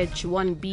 H-1B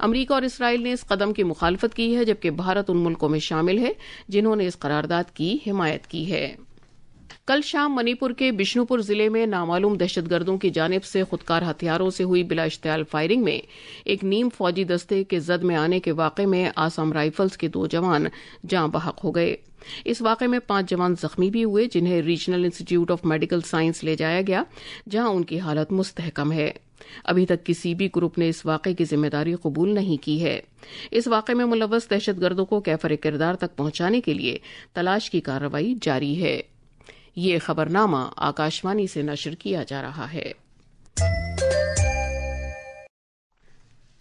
امریکہ اور اسرائیل نے اس قدم کی مخالفت کی ہے، جبکہ بھارت ان ملکوں میں شامل ہے جنہوں نے اس قرارداد کی حمایت کی ہے۔ کل شام منی پور کے بشنو پور ضلع میں نامعلوم دہشت گردوں کی جانب سے خودکار ہتھیاروں سے ہوئی بلا اشتعال فائرنگ میں ایک نیم فوجی دستے کے زد میں آنے کے واقعے میں آسام رائفلز کے 2 جوان جاں بحق ہو گئے۔ اس واقعے میں 5 جوان زخمی بھی ہوئے، جنہیں ریجنل انسٹی ٹیوٹ آف میڈیکل سائنس لے جایا گیا، جہاں ان کی حالت مستحکم ہے۔ ابھی تک کسی بھی گروپ نے اس واقعے کی ذمہ داری قبول نہیں کی ہے۔ اس واقعے میں ملوث دہشت گردوں کو کیفر کردار تک پہنچانے کے لیے تلاش کی کارروائی جاری ہے۔ یہ خبرنامہ آکاشوانی سے نشر کیا جا رہا ہے۔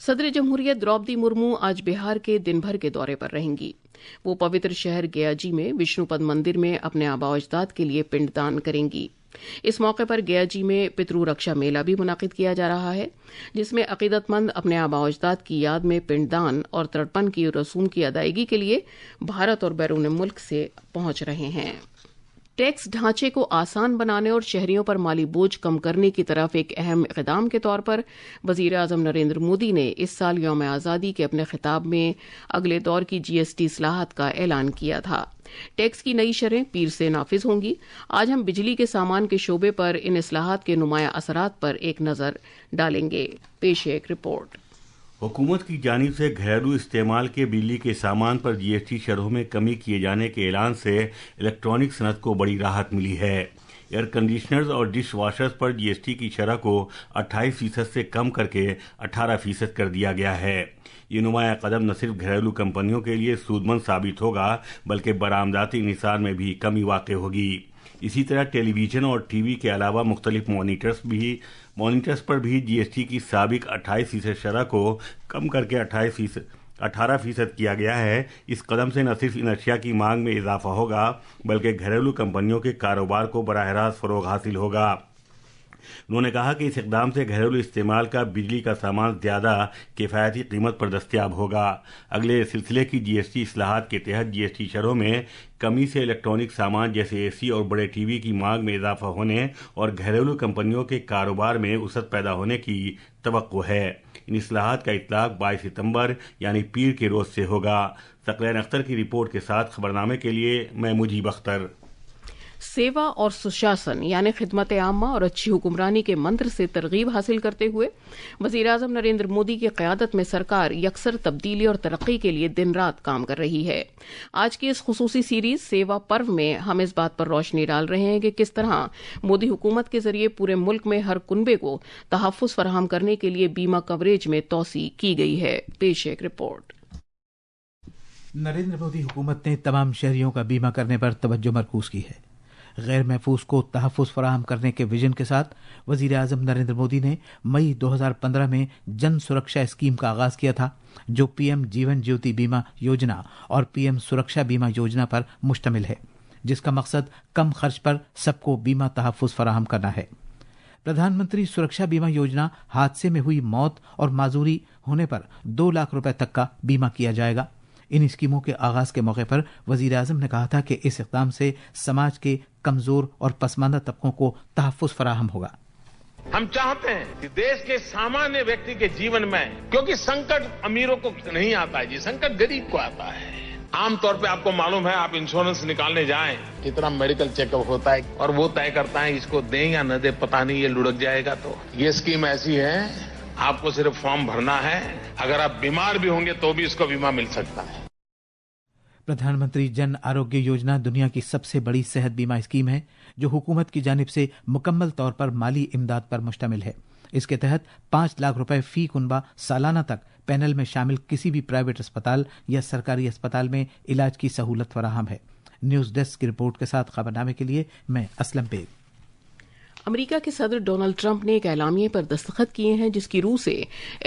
صدر جمہوریہ دروپدی مرمو آج بہار کے دن بھر کے دورے پر رہیں گی۔ وہ پوتر شہر گیا جی میں وشنو پد مندر میں اپنے آباء و اجداد کے لیے پنڈ دان کریں گی۔ اس موقع پر گیا جی میں پترو رکشا میلہ بھی منعقد کیا جا رہا ہے، جس میں عقیدت مند اپنے آباء و اجداد کی یاد میں پنڈ دان اور ترپن کی رسوم کی ادائیگی کے لیے بھارت اور بیرون ملک سے پہنچ رہے ہیں۔ ٹیکس ڈھانچے کو آسان بنانے اور شہریوں پر مالی بوجھ کم کرنے کی طرف ایک اہم اقدام کے طور پر وزیر اعظم نریندر مودی نے اس سال یوم آزادی کے اپنے خطاب میں اگلے دور کی جی ایس ٹی اصلاحات کا اعلان کیا تھا۔ ٹیکس کی نئی شرحیں پیر سے نافذ ہوں گی۔ آج ہم بجلی کے سامان کے شعبے پر ان اصلاحات کے نمایاں اثرات پر ایک نظر ڈالیں گے۔ پیش ہے ایک رپورٹ۔ حکومت کی جانب سے گھریلو استعمال کے بجلی کے سامان پر جی ایس ٹی شرحوں میں کمی کیے جانے کے اعلان سے الیکٹرانک صنعت کو بڑی راحت ملی ہے۔ ایئر کنڈیشنرز اور ڈش واشرز پر جی ایس ٹی کی شرح کو 28% سے کم کر کے 18% کر دیا گیا ہے۔ یہ نمایاں قدم نہ صرف گھریلو کمپنیوں کے لیے سود مند ثابت ہوگا بلکہ برآمداتی انحصار میں بھی کمی واقع ہوگی۔ اسی طرح ٹیلی ویژن اور ٹی وی کے علاوہ مختلف مانیٹرز پر بھی جی ایس ٹی کی سابق 28% شرح کو کم کر کے 18% کیا گیا ہے۔ اس قدم سے نہ صرف ان اشیاء کی مانگ میں اضافہ ہوگا بلکہ گھریلو کمپنیوں کے کاروبار کو براہ راست فروغ حاصل ہوگا۔ انہوں نے کہا کہ اس اقدام سے گھریلو استعمال کا بجلی کا سامان زیادہ کفایتی قیمت پر دستیاب ہوگا۔ اگلے سلسلے کی جی ایس ٹی اصلاحات کے تحت جی ایس ٹی شرحوں میں کمی سے الیکٹرانک سامان جیسے اے سی اور بڑے ٹی وی کی مانگ میں اضافہ ہونے اور گھریلو کمپنیوں کے کاروبار میں وسعت پیدا ہونے کی توقع ہے۔ ان اصلاحات کا اطلاق 22 ستمبر یعنی پیر کے روز سے ہوگا۔ ثقلین اختر کی رپورٹ کے ساتھ خبرنامے کے لیے میں مجیب اختر۔ سیوا اور سشاسن یعنی خدمت عامہ اور اچھی حکمرانی کے منتر سے ترغیب حاصل کرتے ہوئے وزیر اعظم نریندر مودی کی قیادت میں سرکار یکسر تبدیلی اور ترقی کے لیے دن رات کام کر رہی ہے۔ آج کی اس خصوصی سیریز سیوا پرو میں ہم اس بات پر روشنی ڈال رہے ہیں کہ کس طرح مودی حکومت کے ذریعے پورے ملک میں ہر کنبے کو تحفظ فراہم کرنے کے لیے بیمہ کوریج میں توسیع کی گئی ہے۔ پیش ایک رپورٹ۔ نریندر مودی حکومت نے تمام شہریوں کا بیمہ کرنے پر توجہ مرکوز کی ہے۔ غیر محفوظ کو تحفظ فراہم کرنے کے ویژن کے ساتھ وزیر اعظم نریندر مودی نے مئی 2015 میں جن سرکشا اسکیم کا آغاز کیا تھا، جو پی ایم جیون جیوتی بیمہ یوجنا اور پی ایم سرکشا بیمہ یوجنا پر مشتمل ہے، جس کا مقصد کم خرچ پر سب کو بیمہ تحفظ فراہم کرنا ہے۔ پردھان منتری سرکشا بیمہ یوجنا حادثے میں ہوئی موت اور معذوری ہونے پر 2 لاکھ روپے تک کا بیمہ کیا جائے گا۔ ان اسکیموں کے آغاز کے موقع پر وزیر اعظم نے کہا تھا کہ اس اقدام سے سماج کے کمزور اور پسماندہ طبقوں کو تحفظ فراہم ہوگا۔ ہم چاہتے ہیں کہ دیش کے سامانیہ ویکتی کے جیون میں، کیونکہ سنکٹ امیروں کو نہیں آتا ہے جی، سنکٹ غریب کو آتا ہے۔ عام طور پہ آپ کو معلوم ہے، آپ انشورنس نکالنے جائیں، کتنا میڈیکل چیک اپ ہوتا ہے اور وہ طے کرتا ہے اس کو دیں یا نہ دیں، پتہ نہیں یہ لڑک جائے گا۔ تو یہ اسکیم ایسی ہے، آپ کو صرف فارم بھرنا ہے، اگر آپ بیمار بھی ہوں گے تو بھی اس کو بیمہ مل سکتا ہے۔ پردھان منتری جن آروگیہ یوجنا دنیا کی سب سے بڑی صحت بیمہ اسکیم ہے، جو حکومت کی جانب سے مکمل طور پر مالی امداد پر مشتمل ہے۔ اس کے تحت 5 لاکھ روپے فی کنبہ سالانہ تک پینل میں شامل کسی بھی پرائیویٹ اسپتال یا سرکاری اسپتال میں علاج کی سہولت فراہم ہے۔ نیوز ڈیسک کی رپورٹ کے ساتھ خبرنامے کے لیے میں اسلم بیگ۔ امریکہ کے صدر ڈونلڈ ٹرمپ نے ایک اعلامیے پر دستخط کیے ہیں جس کی روح سے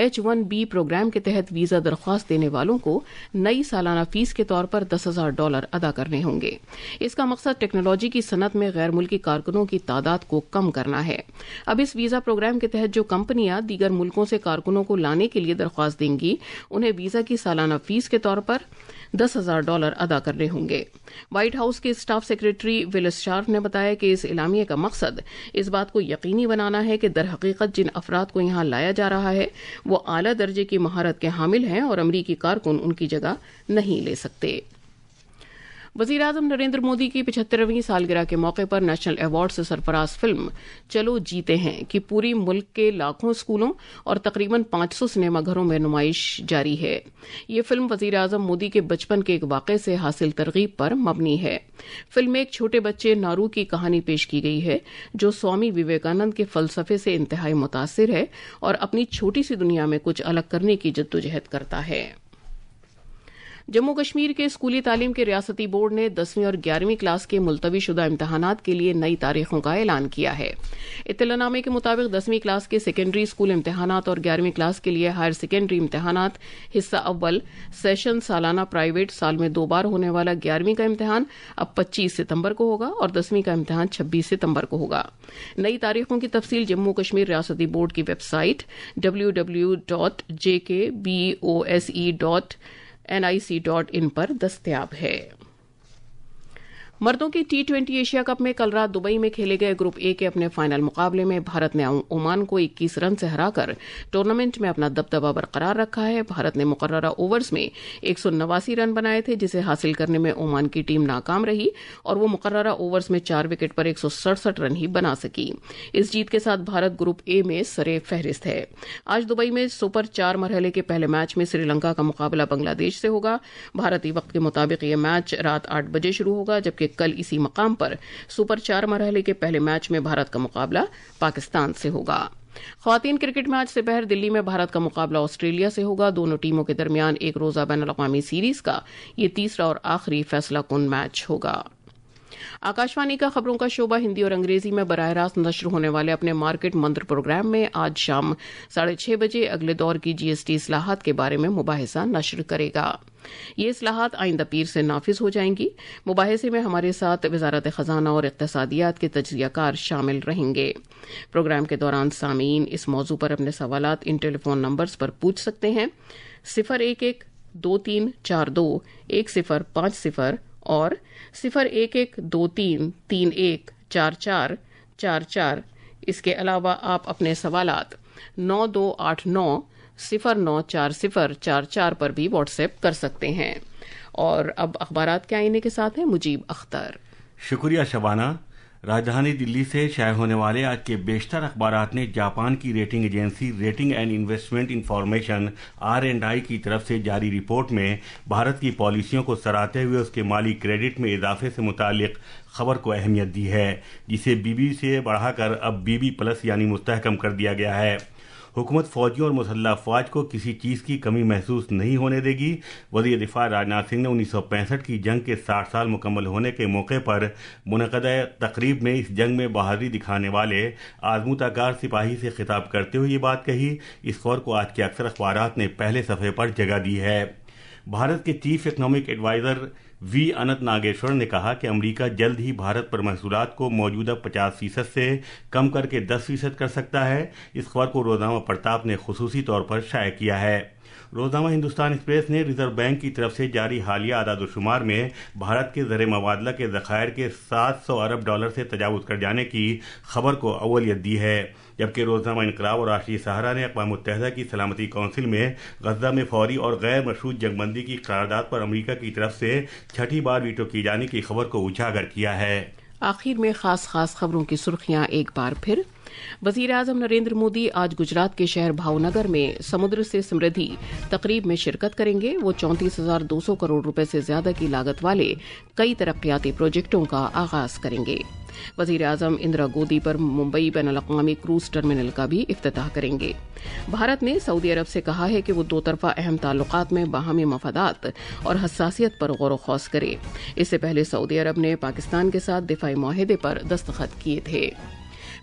H-1B پروگرام کے تحت ویزا درخواست دینے والوں کو نئی سالانہ فیس کے طور پر $10,000 ادا کرنے ہوں گے۔ اس کا مقصد ٹیکنالوجی کی صنعت میں غیر ملکی کارکنوں کی تعداد کو کم کرنا ہے۔ اب اس ویزا پروگرام کے تحت جو کمپنیاں دیگر ملکوں سے کارکنوں کو لانے کے لیے درخواست دیں گی، انہیں ویزا کی سالانہ فیس کے طور پر $10,000 ادا کرنے ہوں گے۔ وائٹ ہاؤس کے اسٹاف سیکرٹری ولس شارف نے بتایا کہ اس اعلامیے کا مقصد اس بات کو یقینی بنانا ہے کہ درحقیقت جن افراد کو یہاں لایا جا رہا ہے وہ اعلیٰ درجے کی مہارت کے حامل ہیں اور امریکی کارکن ان کی جگہ نہیں لے سکتے۔ وزیر اعظم نریندر مودی کی 75ویں سالگرہ کے موقع پر نیشنل ایوارڈ سے سرفراز فلم چلو جیتے ہیں کہ پوری ملک کے لاکھوں اسکولوں اور تقریباً 500 سنیما گھروں میں نمائش جاری ہے۔ یہ فلم وزیر اعظم مودی کے بچپن کے ایک واقعے سے حاصل ترغیب پر مبنی ہے۔ فلم میں ایک چھوٹے بچے نارو کی کہانی پیش کی گئی ہے جو سوامی وویکانند کے فلسفے سے انتہائی متاثر ہے اور اپنی چھوٹی سی دنیا میں کچھ الگ کرنے کی جدوجہد کرتا ہے۔ جموں کشمیر کے اسکولی تعلیم کے ریاستی بورڈ نے 10ویں اور 11ویں کلاس کے ملتوی شدہ امتحانات کے لیے نئی تاریخوں کا اعلان کیا ہے۔ اطلاع نامے کے مطابق 10ویں کلاس کے سیکنڈری اسکول امتحانات اور 11ویں کلاس کے لیے ہائر سیکنڈری امتحانات حصہ اول سیشن سالانہ پرائیویٹ سال میں 2 بار ہونے والا 11ویں کا امتحان اب 25 ستمبر کو ہوگا اور 10ویں کا امتحان 26 ستمبر کو ہوگا۔ نئی تاریخوں کی تفصیل جموں کشمیر ریاستی بورڈ کی ویب سائٹ www.jkbose.nic.in پر دستیاب ہے۔ مردوں کی T20 ایشیا کپ میں کل رات دبئی میں کھیلے گئے گروپ اے کے اپنے فائنل مقابلے میں بھارت نے عمان کو 21 رن سے ہرا کر ٹورنامنٹ میں اپنا دبدبہ برقرار رکھا ہے۔ بھارت نے مقررہ اوورز میں 189 رن بنائے تھے جسے حاصل کرنے میں عمان کی ٹیم ناکام رہی اور وہ مقررہ اوورز میں 4 وکٹ پر 167 رن ہی بنا سکی۔ اس جیت کے ساتھ بھارت گروپ اے میں سرِ فہرست ہے۔ آج دبئی میں سپر 4 مرحلے کے پہلے میچ میں سری لنکا کا مقابلہ بنگلہ دیش سے ہوگا۔ بھارتی وقت کے مطابق یہ میچ رات 8 بجے شروع ہوگا جبکہ کل اسی مقام پر سپر 4 مرحلے کے پہلے میچ میں بھارت کا مقابلہ پاکستان سے ہوگا۔ خواتین کرکٹ میں آج سپہر دلی میں بھارت کا مقابلہ آسٹریلیا سے ہوگا۔ دونوں ٹیموں کے درمیان ایک روزہ بین الاقوامی سیریز کا یہ تیسرا اور آخری فیصلہ کن میچ ہوگا۔ آکاشوانی کا خبروں کا شعبہ ہندی اور انگریزی میں براہ راست نشر ہونے والے اپنے مارکیٹ منتر پروگرام میں آج شام 6:30 بجے اگلے دور کی GST اصلاحات کے بارے میں مباحثہ نشر کرے گا۔ یہ اصلاحات آئندہ پیر سے نافذ ہو جائیں گی۔ مباحثے میں ہمارے ساتھ وزارت خزانہ اور اقتصادیات کے تجزیہ کار شامل رہیں گے۔ پروگرام کے دوران سامعین اس موضوع پر اپنے سوالات ان ٹیلی فون نمبرز پر پوچھ سکتے ہیں 011-2342-1050 اور 011-2331-4444۔ اس کے علاوہ آپ اپنے سوالات 9289-094044 پر بھی واٹس ایپ کر سکتے ہیں۔ اور اب اخبارات کے آئینے کے ساتھ ہیں مجیب اختر۔ شکریہ شبانہ۔ راجدھانی دلی سے شائع ہونے والے آج کے بیشتر اخبارات نے جاپان کی rating agency rating and investment information R&I کی طرف سے جاری رپورٹ میں بھارت کی پالیسیوں کو سراہتے ہوئے اس کے مالی کریڈٹ میں اضافے سے متعلق خبر کو اہمیت دی ہے، جسے BB سے بڑھا کر اب BB+ یعنی مستحکم کر دیا گیا ہے۔ حکومت فوجیوں اور مسلح افواج کو کسی چیز کی کمی محسوس نہیں ہونے دے گی۔ وزیر دفاع راجناتھ سنگھ نے 1965 کی جنگ کے 60 سال مکمل ہونے کے موقع پر منعقدہ تقریب میں اس جنگ میں بہادری دکھانے والے آزمودہ کار سپاہی سے خطاب کرتے ہوئے یہ بات کہی۔ اس خبر کو آج کے اکثر اخبارات نے پہلے صفحے پر جگہ دی ہے۔ بھارت کے چیف اکنامک ایڈوائزر V. انت ناگیشور نے کہا کہ امریکہ جلد ہی بھارت پر محصولات کو موجودہ 50% سے کم کر کے 10% کر سکتا ہے۔ اس خبر کو روزنامہ پرتاپ نے خصوصی طور پر شائع کیا ہے۔ روزنامہ ہندوستان ایکسپریس نے ریزرو بینک کی طرف سے جاری حالیہ اعداد و شمار میں بھارت کے زر مبادلہ کے ذخائر کے $700 ارب سے تجاوز کر جانے کی خبر کو اولویت دی ہے، جبکہ روزنامہ انقلاب اور راشٹریہ سہارا نے اقوام متحدہ کی سلامتی کونسل میں غزہ میں فوری اور غیر مشروط جنگ بندی کی قرارداد پر امریکہ کی طرف سے 6ٹھی بار ویٹو کی جانے کی خبر کو اجاگر کیا ہے۔ آخر میں خاص خبروں کی سرخیاں ایک بار پھر۔ وزیر اعظم نریندر مودی آج گجرات کے شہر بھاؤنگر میں سمندر سے سمردھی تقریب میں شرکت کریں گے۔ وہ 34,200 کروڑ روپے سے زیادہ کی لاگت والے کئی ترقیاتی پروجیکٹوں کا آغاز کریں گے۔ وزیر اعظم اندرا گودی پر ممبئی بین الاقوامی کروز ٹرمینل کا بھی افتتاح کریں گے۔ بھارت نے سعودی عرب سے کہا ہے کہ وہ 2 طرفہ اہم تعلقات میں باہمی مفادات اور حساسیت پر غور و خوض کرے۔ اس سے پہلے سعودی عرب نے پاکستان کے ساتھ دفاعی معاہدے پر دستخط کیے تھے۔